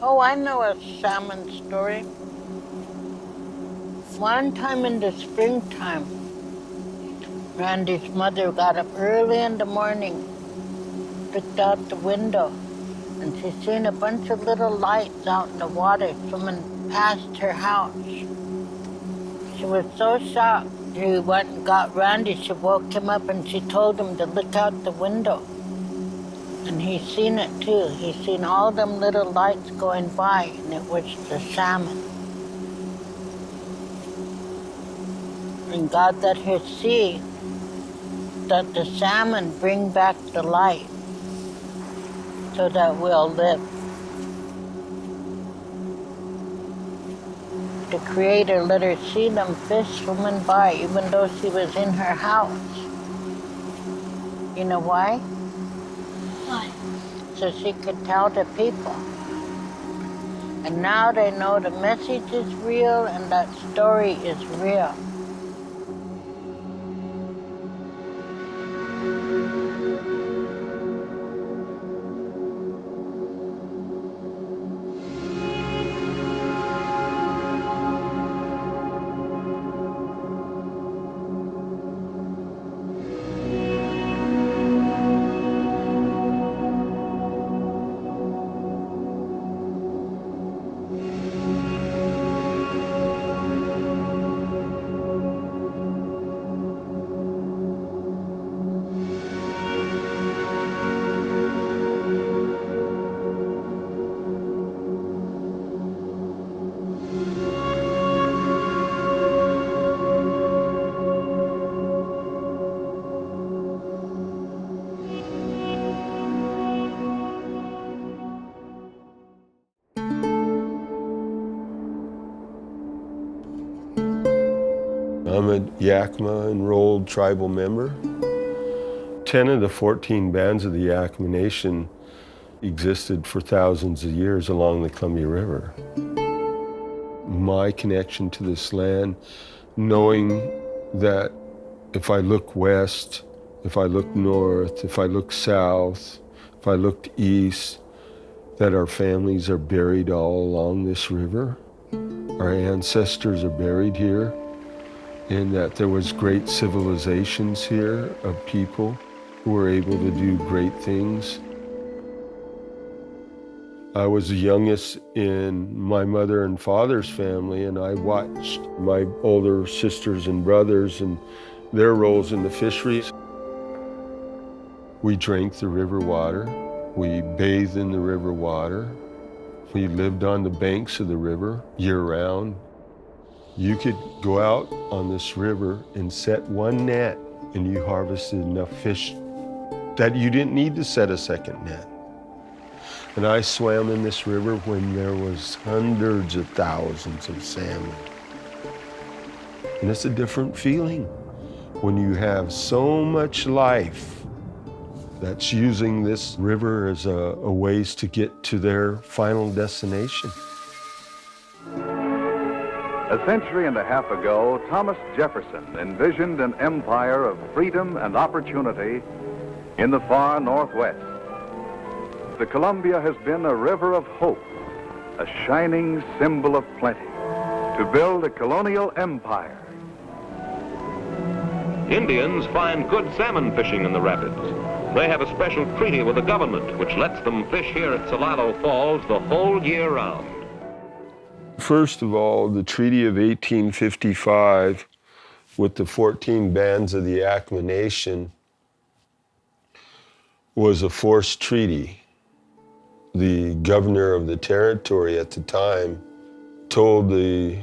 Oh, I know a salmon story. One time in the springtime, Randy's mother got up early in the morning, looked out the window, and she seen a bunch of little lights out in the water swimming past her house. She was so shocked, she went and got Randy. She woke him up and she told him to look out the window. And he seen it too. He seen all them little lights going by, and it was the salmon. And God let her see that the salmon bring back the light so that we'll live. The Creator let her see them fish swimming by even though she was in her house. You know why? Why? So she could tell the people. And now they know the message is real and that story is real. I'm a Yakima enrolled tribal member. 10 of the 14 bands of the Yakima Nation existed for thousands of years along the Columbia River. My connection to this land, knowing that if I look west, if I look north, if I look south, if I looked east, that our families are buried all along this river. Our ancestors are buried here, and that there was great civilizations here of people who were able to do great things. I was the youngest in my mother and father's family, and I watched my older sisters and brothers and their roles in the fisheries. We drank the river water. We bathed in the river water. We lived on the banks of the river year-round. You could go out on this river and set one net, and you harvested enough fish that you didn't need to set a second net. And I swam in this river when there was hundreds of thousands of salmon. And it's a different feeling when you have so much life that's using this river as a ways to get to their final destination. A century and a half ago, Thomas Jefferson envisioned an empire of freedom and opportunity in the far Northwest. The Columbia has been a river of hope, a shining symbol of plenty, to build a colonial empire. Indians find good salmon fishing in the rapids. They have a special treaty with the government which lets them fish here at Salado Falls the whole year round. First of all, the Treaty of 1855 with the 14 bands of the Yakima Nation was a forced treaty. The governor of the territory at the time told the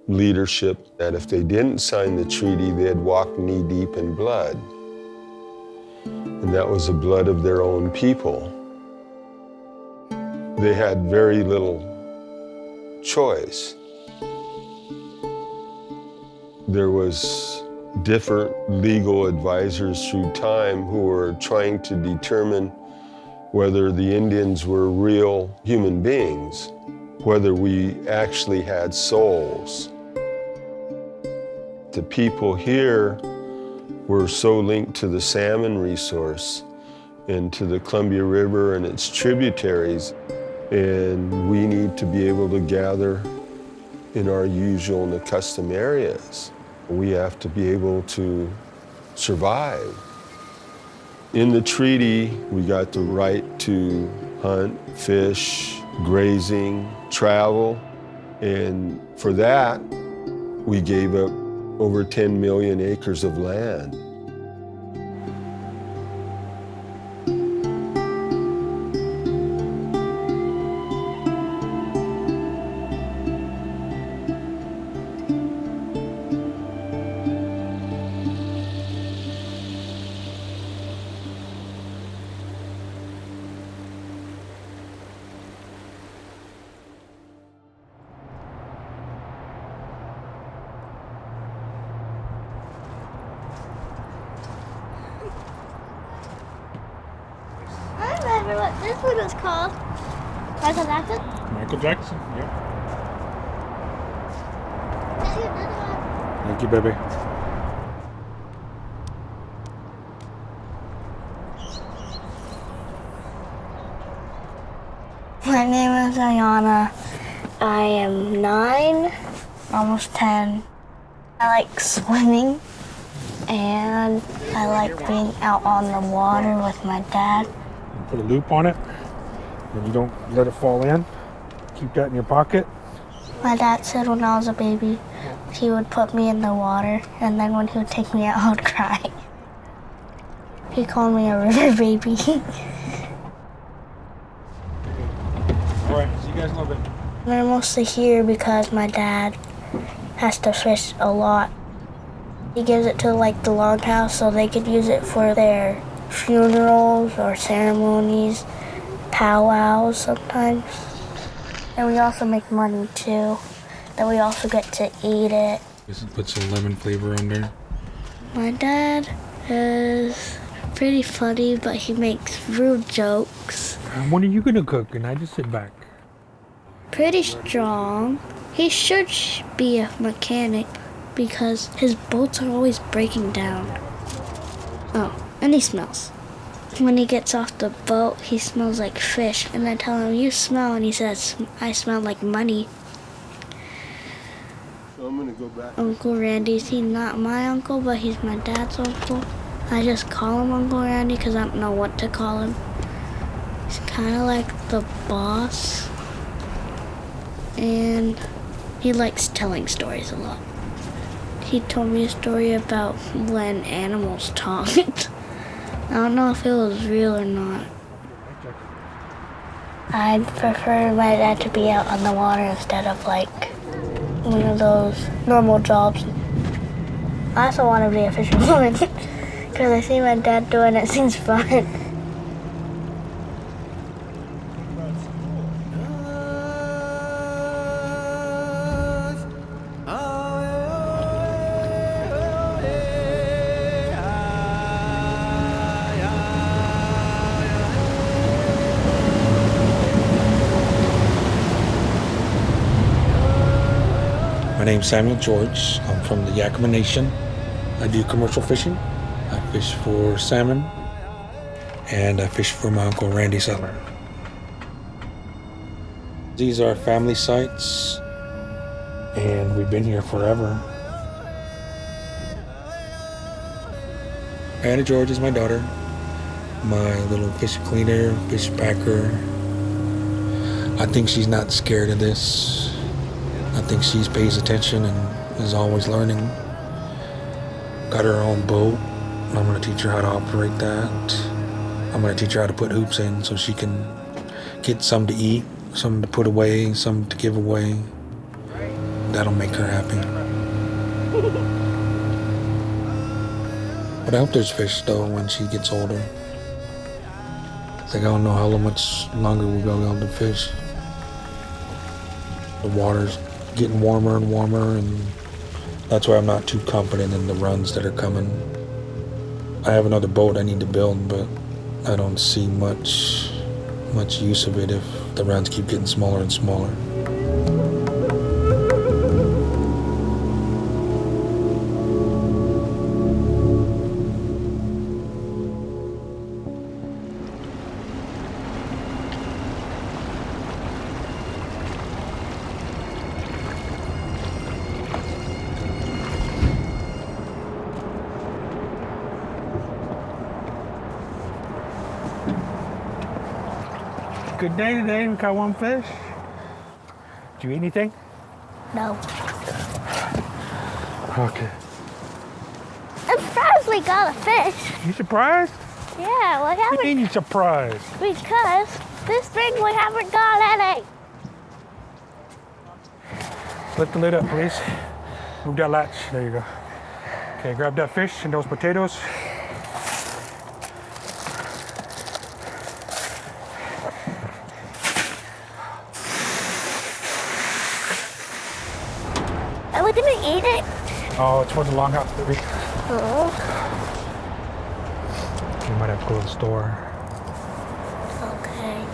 leadership that if they didn't sign the treaty, they'd walk knee-deep in blood. And that was the blood of their own people. They had very little choice. There was different legal advisors through time who were trying to determine whether the Indians were real human beings, whether we actually had souls. The people here were so linked to the salmon resource and to the Columbia River and its tributaries and we need to be able to gather in our usual and accustomed areas. We have to be able to survive. In the treaty, we got the right to hunt, fish, grazing, travel, and for that, we gave up over 10 million acres of land. I remember what this one was called. Michael Jackson? Michael Jackson, yep. Tell you another one. Thank you, baby. My name is Ayana. I am 9, almost 10. I like swimming and I like being out on the water with my dad. Put a loop on it, and you don't let it fall in. Keep that in your pocket. My dad said when I was a baby, he would put me in the water and then when he would take me out, I would cry. He called me a river baby. All right, see you guys in a little bit. I'm mostly here because my dad has to fish a lot. He gives it to like the longhouse so they could use it for their funerals or ceremonies, powwows sometimes. And we also make money too. Then we also get to eat it. Just put some lemon flavor on there. My dad is pretty funny, but he makes rude jokes. When are you gonna cook? And I just sit back. Pretty strong. He should be a mechanic because his boats are always breaking down. Oh, and he smells. When he gets off the boat, he smells like fish. And I tell him, you smell, and he says, I smell like money. So I'm gonna go back. Uncle Randy's, he's not my uncle, but he's my dad's uncle. I just call him Uncle Randy because I don't know what to call him. He's kind of like the boss. And he likes telling stories a lot. He told me a story about when animals talked. I don't know if it was real or not. I'd prefer my dad to be out on the water instead of like one of those normal jobs. I also want to be a fisherwoman because I see my dad doing it. It seems fun. My name's Samuel George. I'm from the Yakima Nation. I do commercial fishing. I fish for salmon, and I fish for my Uncle Randy Sutler. These are family sites, and we've been here forever. Anna George is my daughter, my little fish cleaner, fish packer. I think she's not scared of this. I think she pays attention and is always learning. Got her own boat. I'm gonna teach her how to operate that. I'm gonna teach her how to put hoops in so she can get some to eat, some to put away, some to give away. That'll make her happy. But I hope there's fish though when she gets older. Like I don't know how much longer we'll be able to fish. The water's getting warmer and warmer, and that's why I'm not too confident in the runs that are coming. I have another boat I need to build, but I don't see much use of it if the runs keep getting smaller and smaller. Good day today. We caught one fish. Did you eat anything? No. Okay. I'm surprised we got a fish. You surprised? Yeah, we What do you haven't, mean you surprised? because this spring we haven't got any. Lift the lid up, please. Move that latch. There you go. Okay, grab that fish and those potatoes. Are we gonna eat it? Oh, it's for the longhouse, baby. Oh, You might have to go to the store. Okay.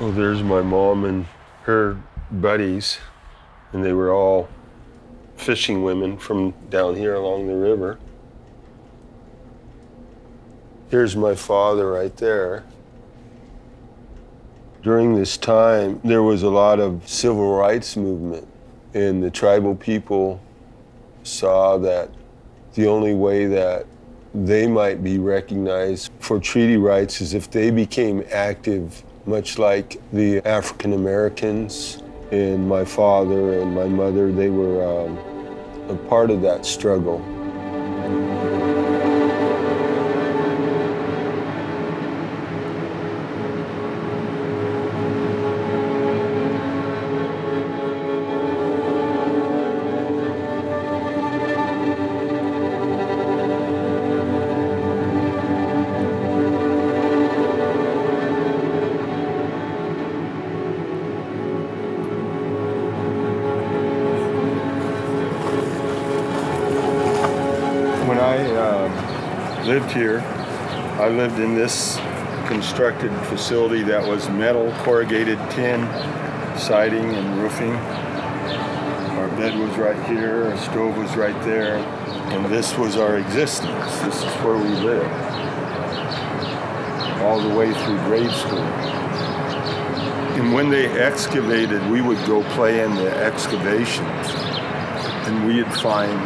Well, there's my mom and her buddies, and they were all fishing women from down here along the river. Here's my father right there. During this time, there was a lot of civil rights movement, and the tribal people saw that the only way that they might be recognized for treaty rights is if they became active, much like the African Americans. And my father and my mother, they were a part of that struggle. When I lived here, I lived in this constructed facility that was metal, corrugated tin, siding and roofing. Our bed was right here, our stove was right there, and this was our existence. This is where we lived, all the way through grade school. And when they excavated, we would go play in the excavations, and we'd find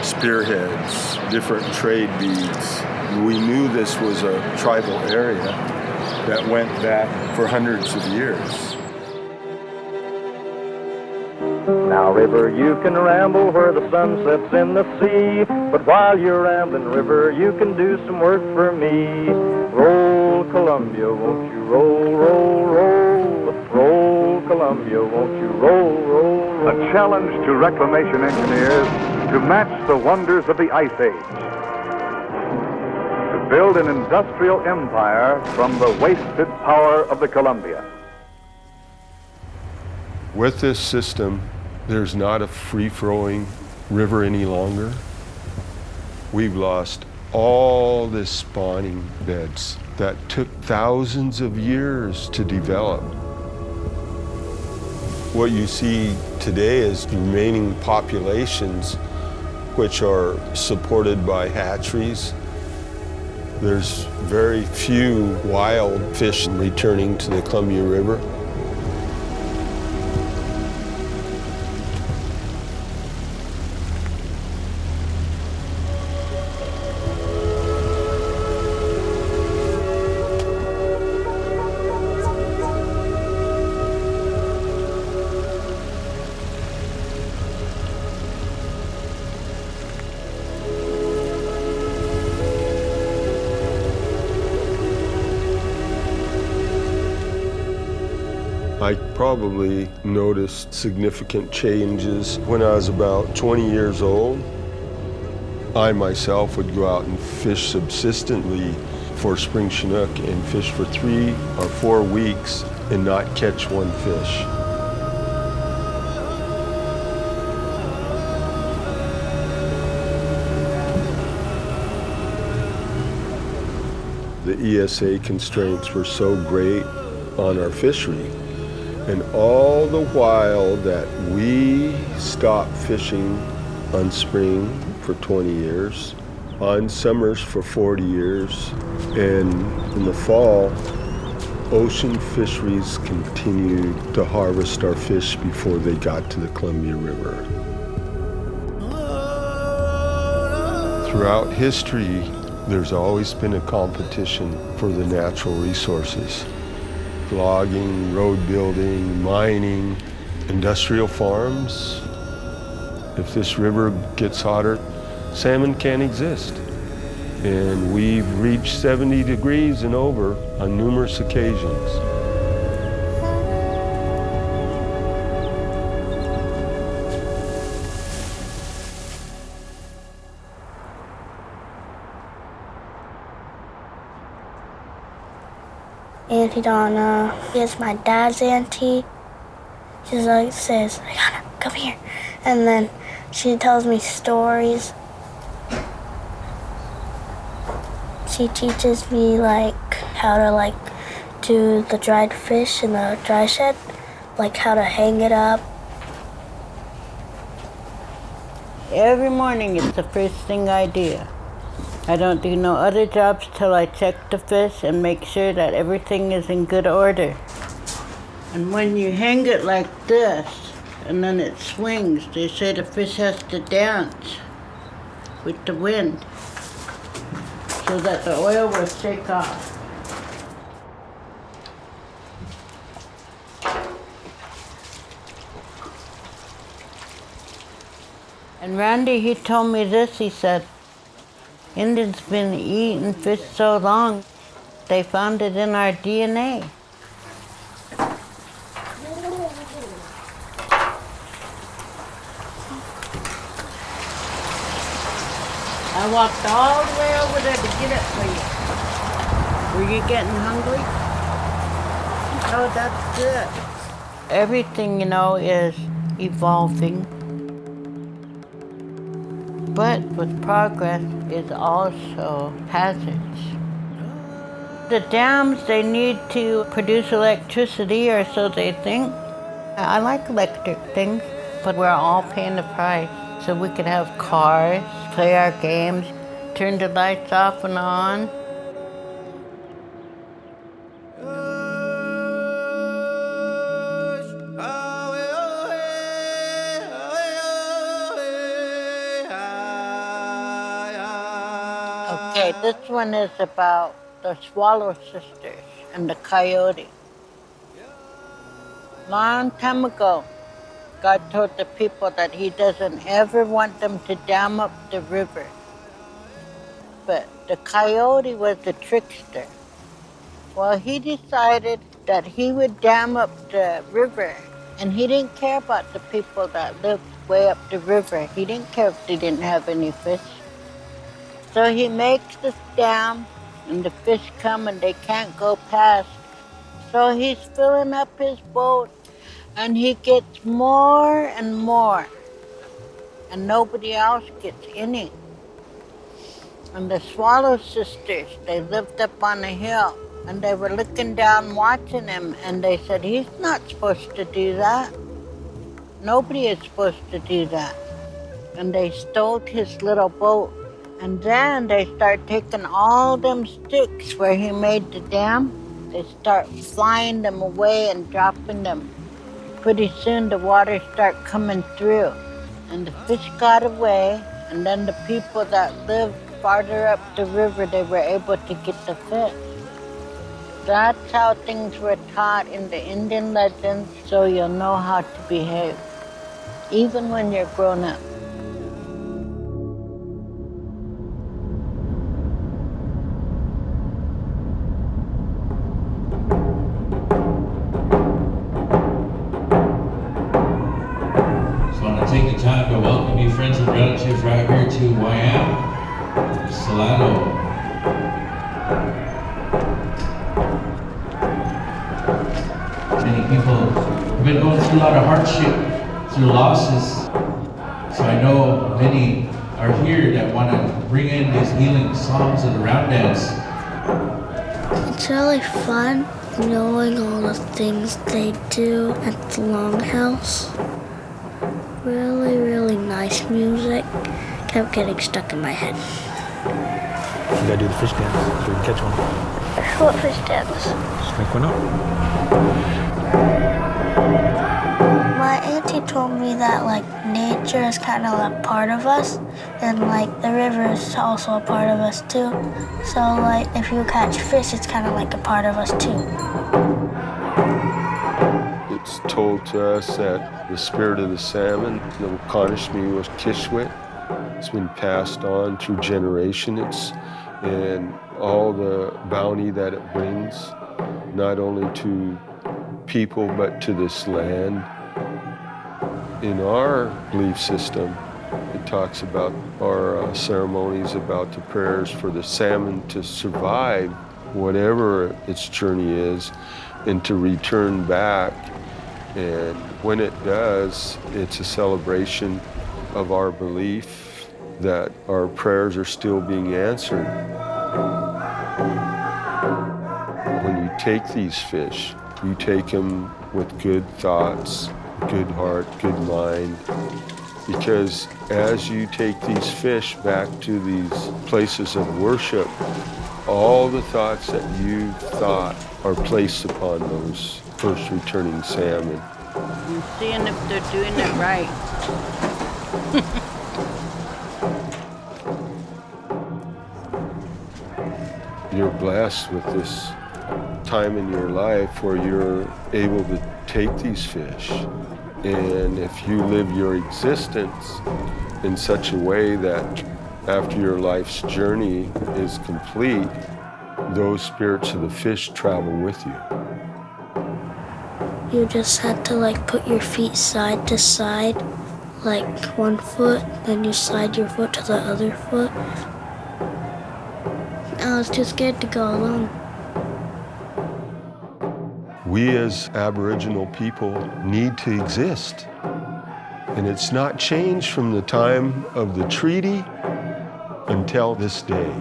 spearheads, different trade beads. We knew this was a tribal area that went back for hundreds of years. Now, river, you can ramble where the sun sets in the sea, but while you're rambling, river, you can do some work for me. Roll, Columbia, won't you roll, roll, roll? Roll, Columbia, won't you roll, roll, roll? A challenge to reclamation engineers to match the wonders of the Ice Age. To build an industrial empire from the wasted power of the Columbia. With this system, there's not a free-flowing river any longer. We've lost all the spawning beds that took thousands of years to develop. What you see today is remaining populations which are supported by hatcheries. There's very few wild fish returning to the Columbia River. I probably noticed significant changes when I was about 20 years old. I myself would go out and fish subsistently for spring chinook and fish for 3 or 4 weeks and not catch one fish. The ESA constraints were so great on our fishery. And all the while that we stopped fishing on spring for 20 years, on summers for 40 years. And in the fall, ocean fisheries continued to harvest our fish before they got to the Columbia River. Throughout history, there's always been a competition for the natural resources. Logging, road building, mining, industrial farms. If this river gets hotter, salmon can't exist. And we've reached 70 degrees and over on numerous occasions. Auntie Donna is my dad's auntie. She like says, "Ayana, come here," and then she tells me stories. She teaches me like how to do the dried fish in the dry shed, like how to hang it up. Every morning it's the first thing I do. I don't do no other jobs till I check the fish and make sure that everything is in good order. And when you hang it like this, and then it swings, they say the fish has to dance with the wind so that the oil will shake off. And Randy, he told me this, he said, Indians been eating fish so long, they found it in our DNA. I walked all the way over there to get it for you. Were you getting hungry? Oh, that's good. Everything, is evolving. But with progress is also hazards. The dams, they need to produce electricity, or so they think. I like electric things, but we're all paying the price. So we could have cars, play our games, turn the lights off and on. Okay, this one is about the Swallow Sisters and the coyote. Long time ago, God told the people that he doesn't ever want them to dam up the river. But the coyote was the trickster. Well, he decided that he would dam up the river, and he didn't care about the people that lived way up the river. He didn't care if they didn't have any fish. So he makes this dam, and the fish come and they can't go past. So he's filling up his boat, and he gets more and more, and nobody else gets any. And the Swallow Sisters, they lived up on a hill, and they were looking down watching him, and they said, he's not supposed to do that. Nobody is supposed to do that. And they stole his little boat. And then they start taking all them sticks where he made the dam. They start flying them away and dropping them. Pretty soon the water start coming through. And the fish got away. And then the people that lived farther up the river, they were able to get the fish. That's how things were taught in the Indian legends, so you'll know how to behave, even when you're grown up. Take the time to welcome you, friends and relatives, right here to YM, Salado. Many people have been going through a lot of hardship, through losses. So I know many are here that want to bring in these healing songs of the round dance. It's really fun knowing all the things they do at the Longhouse. Really, really nice music. Kept getting stuck in my head. You gotta do the fish dance so we can catch one. What fish dance? Just make one up. My auntie told me that like nature is kind of a part of us, and like the river is also a part of us too. So like if you catch fish, it's kind of like a part of us too. It's told to us that the spirit of the salmon, the Wakanishmi was Kishwit. It's been passed on through generations, and all the bounty that it brings, not only to people but to this land. In our belief system, it talks about our ceremonies, about the prayers for the salmon to survive whatever its journey is and to return back. And when it does, it's a celebration of our belief that our prayers are still being answered. When you take these fish, you take them with good thoughts, good heart, good mind, because as you take these fish back to these places of worship, all the thoughts that you thought are placed upon those first returning salmon. I'm seeing if they're doing it right. You're blessed with this time in your life where you're able to take these fish. And if you live your existence in such a way that after your life's journey is complete, those spirits of the fish travel with you. You just had to like put your feet side to side, like one foot, then you slide your foot to the other foot. I was too scared to go alone. We as Aboriginal people need to exist. And it's not changed from the time of the treaty until this day.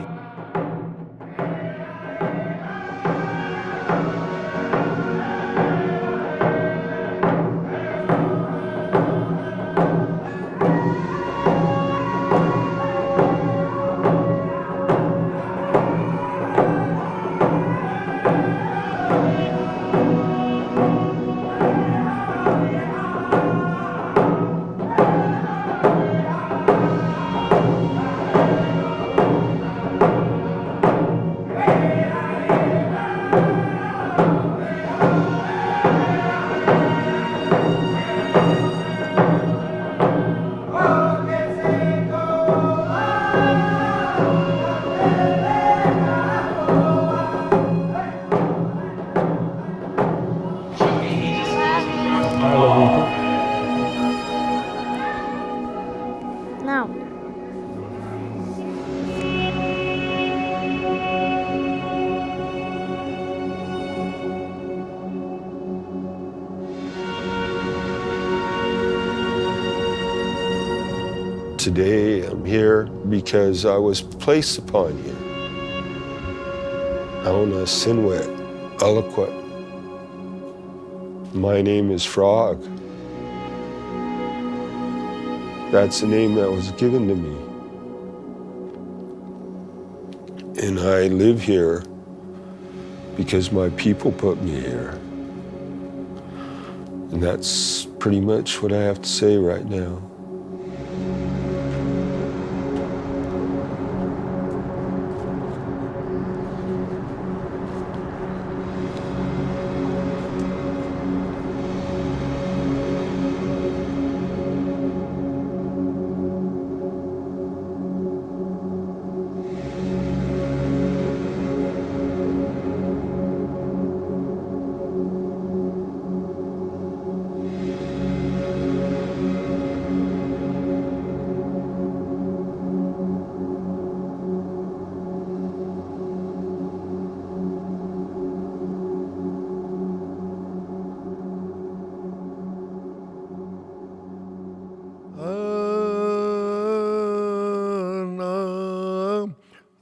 No. Today I'm here because I was placed upon you. Auna Sinwet Eloquent. My name is Frog. That's the name that was given to me. And I live here because my people put me here. And that's pretty much what I have to say right now.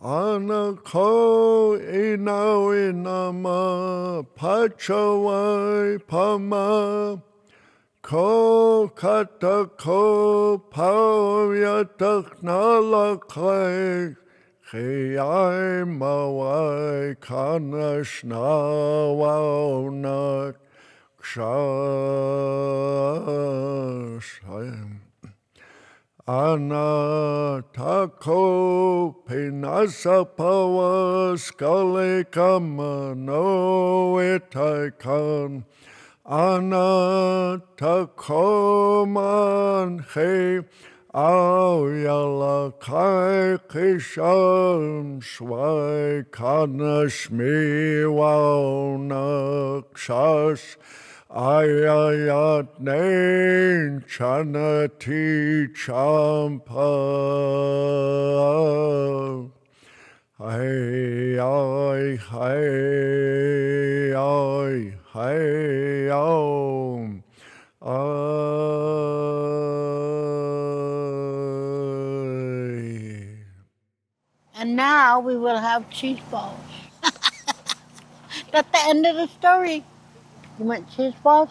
Anako inawinama pachawai pama ko katako paoyatak nalakai Hey, mawai kanash nawanak kshash. Ana tako pinasa pawas kale kamano etaikan. Ana takoman he au yala kai kisham swai kanashmi wau nakshash. Ayayat nain chanati champa. Hey, ay, hey, ay, hey, oh. And now we will have cheese balls. That's the end of the story. You want cheese balls?